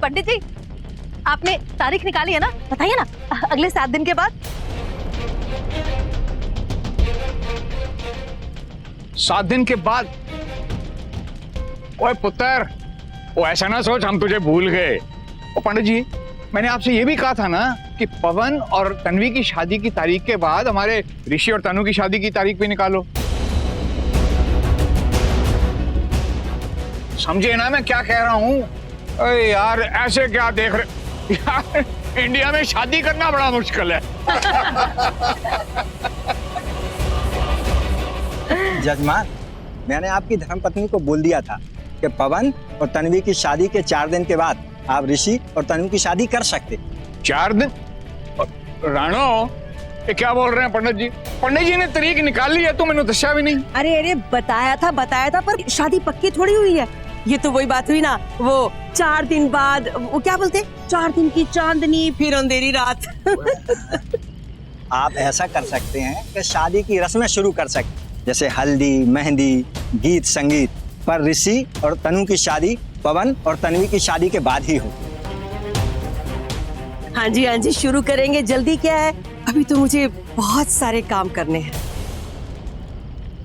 पंडित जी, आपने तारीख निकाली है ना? बताइए ना, अगले 7 दिन के बाद। 7 दिन के बाद? ओए पुत्र, वो ऐसा ना सोच हम तुझे भूल गए। ओ पंडित जी, मैंने आपसे ये भी कहा था ना कि पवन और तन्वी की शादी की तारीख के बाद हमारे ऋषि और तनु की शादी की तारीख भी निकालो। समझे ना मैं क्या कह रहा हूँ? अरे यार ऐसे क्या देख रहे यार, इंडिया में शादी करना बड़ा मुश्किल है। जजमान, मैंने आपकी धर्मपत्नी को बोल दिया था कि पवन और तन्वी की शादी के 4 दिन के बाद आप ऋषि और तनु की शादी कर सकते। 4 दिन? राणो, ये क्या बोल रहे हैं पंडित जी? पंडित जी ने तारीख निकाल ली है तो मैंने दशा भी नहीं। अरे बताया था पर शादी पक्की थोड़ी हुई है। ये तो वही बात हुई ना, वो 4 दिन बाद, वो क्या बोलते, 4 दिन की चांदनी फिर अंधेरी रात। आप ऐसा कर सकते हैं कि शादी की रस्में शुरू कर सकते, जैसे हल्दी, मेहंदी, गीत संगीत, पर ऋषि और तनु की शादी पवन और तन्वी की शादी के बाद ही हो। हाँ जी शुरू करेंगे, जल्दी क्या है, अभी तो मुझे बहुत सारे काम करने हैं।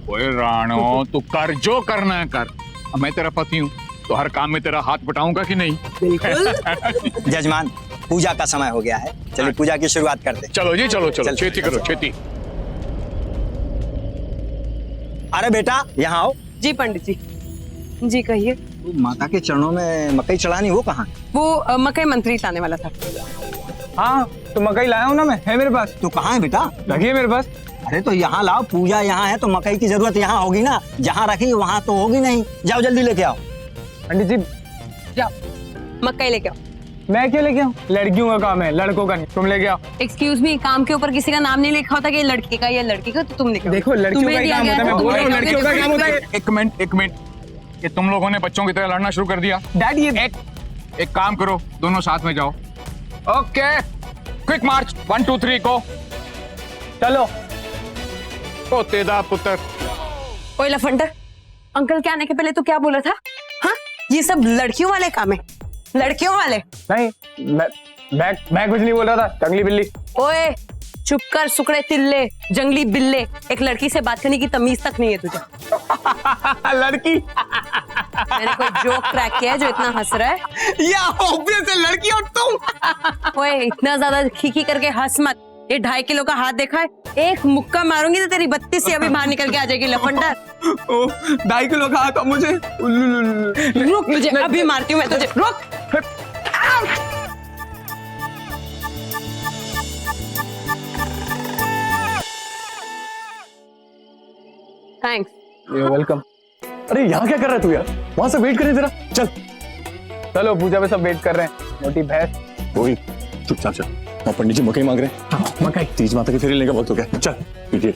ओए राणो, तू कर जो करना है कर। अब मैं तेरा पति हूँ तो हर काम में तेरा हाथ बटाऊंगा कि नहीं? बिल्कुल। जजमान, पूजा का समय हो गया है, चलिए पूजा की शुरुआत करते। चलो जी, चलो चलो, छेती करो छेती। अरे बेटा यहाँ आओ। जी पंडित जी कहिए। माता के चरणों में मकई चढ़ानी, वो कहाँ? वो मकई मंत्री लाने वाला था। हाँ तो मकई लाया हूँ ना मैं, है मेरे पास। तो कहाँ है बेटा? रखिए मेरे पास। अरे तो यहाँ लाओ, पूजा यहाँ है तो मकई की जरूरत यहाँ होगी ना, जहाँ रखी वहाँ तो होगी नहीं। जाओ जल्दी लेके आओ। पंडित जी जाओ मकई लेके आओ। मैं क्यों लेके आऊँ? लड़कियों का काम है, लड़कों का नहीं। तुम लेके आओ। एक्सक्यूज मी, काम के ऊपर किसी का नाम नहीं लिखा होता कि ये लड़के का या लड़की का, तो तुम लिखो। देखो लड़कियों का ही काम होता है, मैं बोल रहा हूँ लड़कियों का काम होता है। एक मिनट, ये तुम लोगों ने बच्चों की तरह लड़ना शुरू कर दिया। डैडी एक काम करो, दोनों साथ में जाओ। ओके, क्विक मार्च, 1 2 3 को। चलो। तो तेरा पुत्र। ओए लफंडर, अंकल के आने के पहले तो क्या बोला था? हाँ, ये सब लड़कियों वाले काम है, लड़कियों वाले। नहीं, मैं कुछ नहीं बोल रहा था, जंगली बिल्ली। ओए चुप कर सुकड़े तिल्ले, जंगली बिल्ले, एक लड़की से बात करने की तमीज तक नहीं है तुझे। लड़की? मैंने कोई जोक क्रैक किया है जो इतना हंस रहा है? या ऑब्वियस है, लड़की और तुम। ओए इतना ज्यादा खीखी करके हंस मत, ये 2.5 किलो का हाथ देखा है, एक मुक्का मारूंगी तो तेरी 32 से अभी बाहर निकल के आ जाएगी लफंडर। 2.5 किलो का हाथ मुझे। रुक, मुझे अभी मारती हूँ मैं तुझे, रुक। थैंक्स। You're welcome। अरे यहाँ क्या कर रहा है तू यार? वहां से वेट करें जरा, चल। चलो पूजा पे सब वेट कर रहे हैं, मोटी भैंस। वही चुपचाप चल। और पंडित जी मकई मांग रहे हैं। हाँ, मकई। तीज माता के फेरे लेने का वक्त हो गया, चल पीजिए।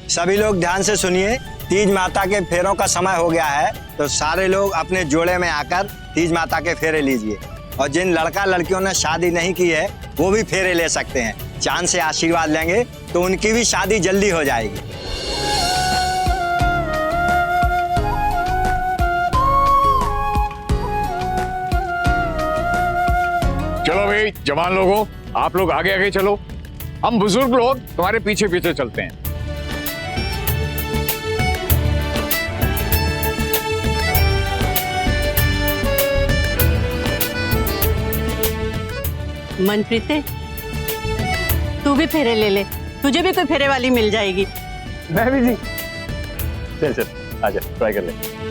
सभी लोग ध्यान से सुनिए, तीज माता के फेरों का समय हो गया है, तो सारे लोग अपने जोड़े में आकर तीज माता के फेरे लीजिए। और जिन लड़का लड़कियों ने शादी नहीं की है वो भी फेरे ले सकते हैं। चांद से आशीर्वाद लेंगे तो उनकी भी शादी जल्दी हो जाएगी। चलो भाई जवान लोगों, आप लोग आगे आगे चलो, हम बुजुर्ग लोग तुम्हारे पीछे पीछे चलते हैं। मनप्रीत, तू भी फेरे ले ले, तुझे भी कोई फेरे वाली मिल जाएगी। मैं भी जी। चल चल आजा, ट्राई कर ले।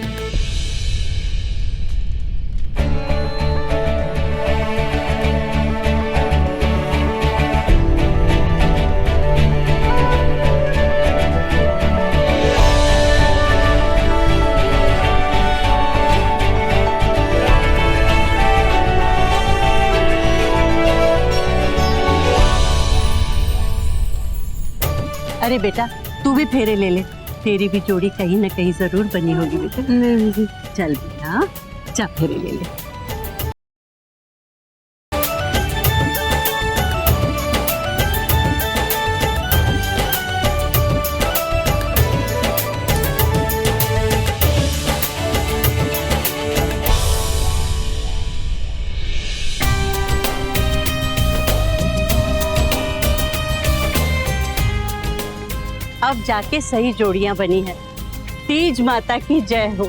अरे बेटा, तू भी फेरे ले ले, तेरी भी जोड़ी कहीं ना कहीं जरूर बनी होगी बेटा। चल बेटा, जा फेरे ले ले। अब जाके सही जोड़ियां बनी हैं। तीज माता की जय हो।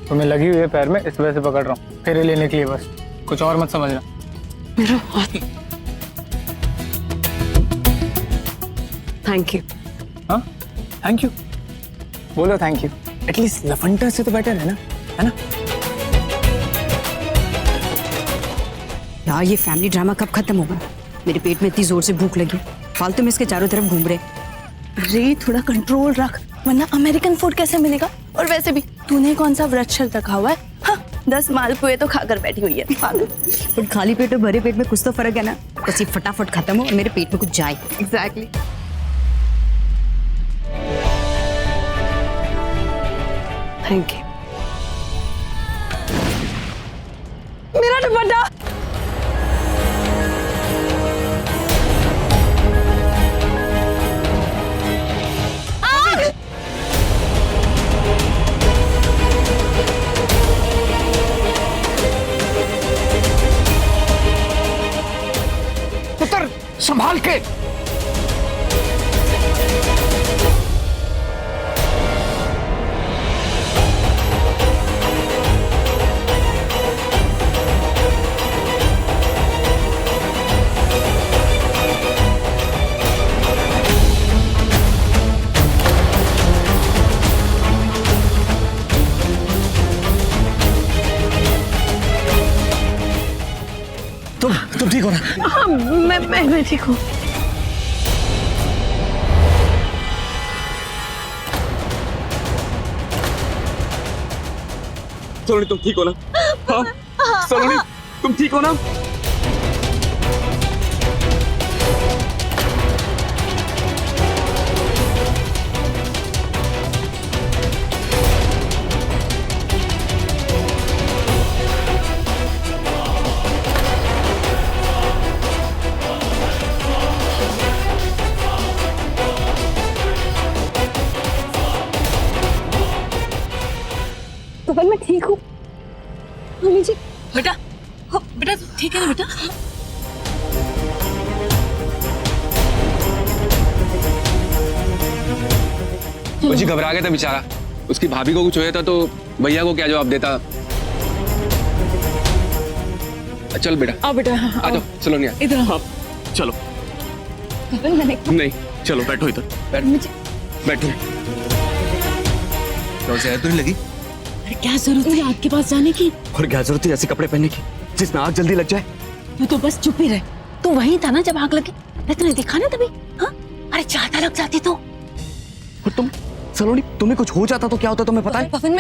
तुम्हें लगी हुई है पैर में, इस वजह से पकड़ रहा हूँ, फेरे लेने के लिए बस, कुछ और मत समझना। मेरा हाथ। Thank you. हाँ थैंक यू, बोलो थैंक यू। एटलीस्ट लफंटर से तो बेटर है ना? यार ये फैमिली ड्रामा कब खत्म होगा? मेरे पेट में इतनी जोर से भूख लगी, फालतू में इसके चारों तरफ घूम रहे। अरे थोड़ा कंट्रोल रख, वरना अमेरिकन फूड कैसे मिलेगा? और वैसे भी तूने कौन सा व्रत शर्त रखा हुआ है? हाँ, 10 मालपुए तो खाकर बैठी हुई है पागल। पर खाली पेट और भरे पेट में कुछ तो फर्क है ना। बस ये फटाफट खत्म हो और मेरे पेट में कुछ जाए। एग्जैक्टली। Thank you. मेरा दुपट्टा। पुत्र संभाल के। तुम ठीक हो ना? हाँ, मैं ठीक हूँ। सलोनी तुम ठीक हो ना? हाँ सलोनी तुम ठीक हो ना? पवन मैं ठीक हूँ। मम्मी जी बेटा, हाँ, बेटा ठीक है ना बेटा? मुझे घबरा गया था बेचारा, उसकी भाभी को कुछ होया था तो भैया को क्या जवाब देता। चल बेटा, आओ बेटा। आ जाओ सलोनिया। इधर आओ। चलो पवन मैंने नहीं चलो बैठो इधर। बैठो। तो जहर तो नहीं लगी? क्या जरूरत है आग के पास जाने की? और क्या जरूरत है ऐसे कपड़े पहनने की जिसमें आग जल्दी लग जाए? तू तो बस चुप ही रह। तू वहीं था ना जब आग लगी? इतने दिखा ना तभी। हाँ, अरे ज्यादा लग जाती तो। और तुम सलोनी, तुम्हें कुछ हो जाता तो क्या होता तुम्हें पता है? पवन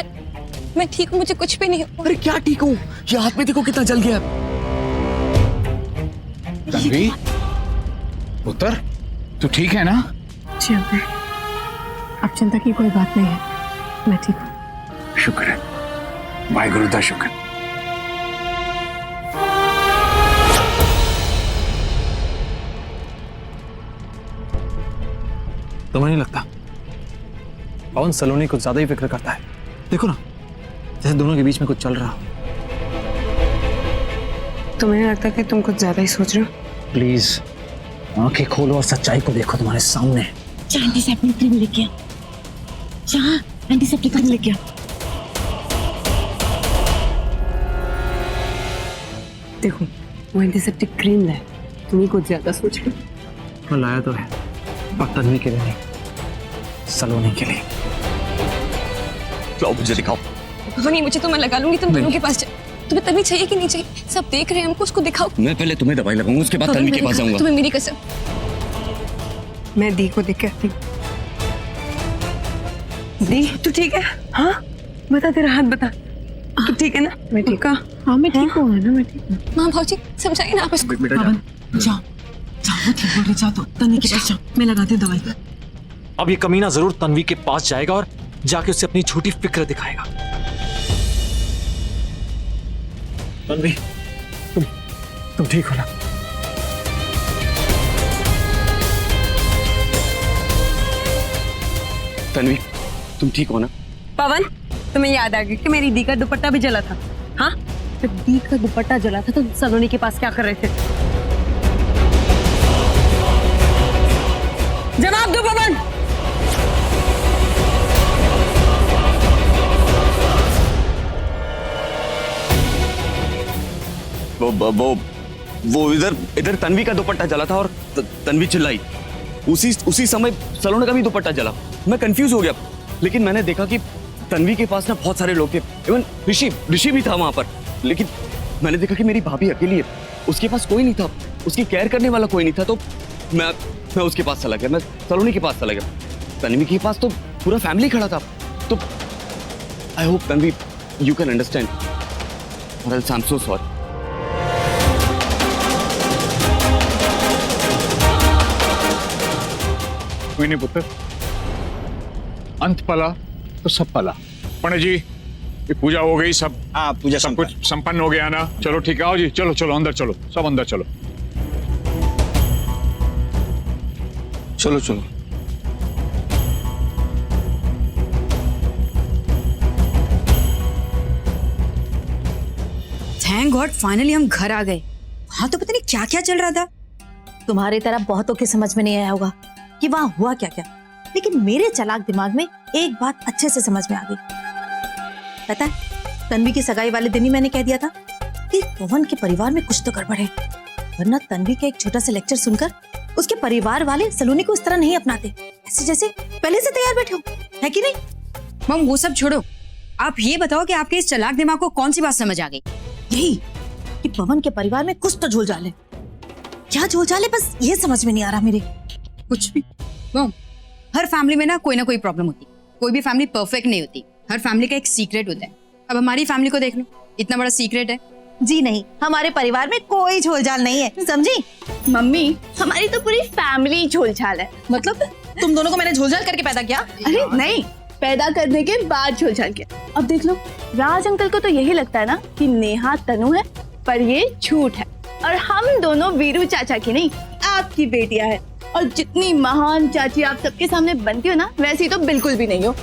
मैं ठीक हूँ, मुझे कुछ भी नहीं। अरे क्या ठीक हूँ, ये हाथ में देखो कितना जल गया। तन्वी, पुत्र तू ठीक है ना? जी अंकल, अब चिंता की कोई बात नहीं है, मैं ठीक हूँ। शुक्र है, वाहिगुरु दा शुक्र। तुम्हें नहीं लगता पवन सलोनी कुछ ज्यादा ही फिक्र करता है? देखो ना, जैसे दोनों के बीच में कुछ चल रहा हो। तुम्हें नहीं लगता कि तुम कुछ ज्यादा ही सोच रहे हो? प्लीज आंखें खोलो और सच्चाई को देखो तुम्हारे सामने। एंटीसेप्टिक क्रीम लेके आ। जहाँ एंटीसेप्टिक क्रीम लेके आ। देखो वो एंटीसेप्टिक क्रीम लाए, तुम ही कुछ ज्यादा सोच रहे हो। मैं लाया तो है, पर तन्वी के लिए नहीं, सलोनी के लिए। लाओ मुझे दिखाओ। नहीं, मुझे तो मैं लगा लूंगी, तुम दोनों के पास तुम्हें तन्वी चाहिए कि नहीं चाहिए? सब देख रहे हैं हमको, उसको दिखाओ। मैं पहले तुम्हें दवाई लगाऊंगा, उसके बाद तन्वी के पास जाऊंगा। तुम्हें मेरी कसम। मैं दी को देख के आती। दी तू ठीक है? हाँ बता, तेरा हाथ बता। तू ठीक है ना? मैं ठीक हूँ। हाँ मैं ठीक हूँ ना, मैं ठीक हूँ। माँ भाजी समझाइए ना आप इसको। जाओ जाओ, वो ठीक बोल रही, जाओ तो तन्वी के पास जाओ, मैं लगाती हूँ दवाई। अब ये कमीना जरूर तन्वी के पास जाएगा और जाके उससे अपनी झूठी फिक्र दिखाएगा। तन्वी तुम ठीक हो ना? तन्वी, तुम ठीक हो ना? पवन, तुम्हें याद आ गया कि मेरी दी का दुपट्टा भी जला था? हाँ, जब दी का दुपट्टा जला था तो सलोनी के पास क्या कर रहे थे? जवाब दो पवन। वो इधर तन्वी का दुपट्टा जला था और तन्वी चिल्लाई। उसी समय सलोनी का भी दुपट्टा जला। मैं कंफ्यूज हो गया, लेकिन मैंने देखा कि तन्वी के पास ना बहुत सारे लोग थे, इवन ऋषि भी था वहां पर। लेकिन मैंने देखा कि मेरी भाभी अकेली है, उसके पास कोई नहीं था, उसकी केयर करने वाला कोई नहीं था। तो मैं उसके पास चला गया, मैं सलोनी के पास चला गया। तन्वी के पास तो पूरा फैमिली खड़ा था। तो I hope Tanvi you can understand, और आई एम सो सॉरी। कोई नहीं पुत्र, अंत पला तो सब पला। पंडित जी, ये पूजा हो गई, सब हाँ पूजा सब कुछ संपन्न हो गया ना? चलो ठीक है, आओ जी, चलो चलो अंदर चलो, सब अंदर चलो। चलो चलो। थैंक गॉड फाइनली हम घर आ गए। वहां तो पता नहीं क्या क्या चल रहा था। तुम्हारी तरह बहुतों के समझ में नहीं आया होगा कि वहाँ हुआ क्या क्या, लेकिन मेरे चालाक दिमाग में एक बात अच्छे से समझ में आ गई। पता है, तन्वी की सगाई वाले दिन ही मैंने कह दिया था कि पवन के परिवार में कुछ तो गड़बड़ है, वरना तन्वी का एक छोटा सा लेक्चर सुनकर उसके परिवार वाले सलोनी को इस तरह नहीं अपनाते, ऐसे जैसे पहले से तैयार बैठे हो, है कि नहीं? मम वो सब छोड़ो, आप ये बताओ कि आपके इस चालाक दिमाग को कौन सी बात समझ आ गई? यही कि पवन के परिवार में कुछ तो झोलझाल है। क्या झोलझाल है, बस ये समझ में नहीं आ रहा मेरे। कुछ भी मम, हर फैमिली में ना कोई प्रॉब्लम होती, कोई भी फैमिली परफेक्ट नहीं होती, हर फैमिली का एक सीक्रेट होता है। अब हमारी फैमिली को देख लो, इतना बड़ा सीक्रेट है। जी नहीं, हमारे परिवार में कोई झोलझाल नहीं है, समझी? मम्मी, हमारी तो पूरी फैमिली झोलझाल है। मतलब तुम दोनों को मैंने झोलझाल करके पैदा किया? अरे नहीं, पैदा करने के बाद झोलझाल किया। अब देख लो, राज अंकल को तो यही लगता है ना कि नेहा तनु है, पर ये झूठ है। और हम दोनों वीरू चाचा की नहीं, आपकी बेटियां हैं। और जितनी महान चाची आप सबके सामने बनती हो ना, वैसी तो बिल्कुल भी नहीं हो।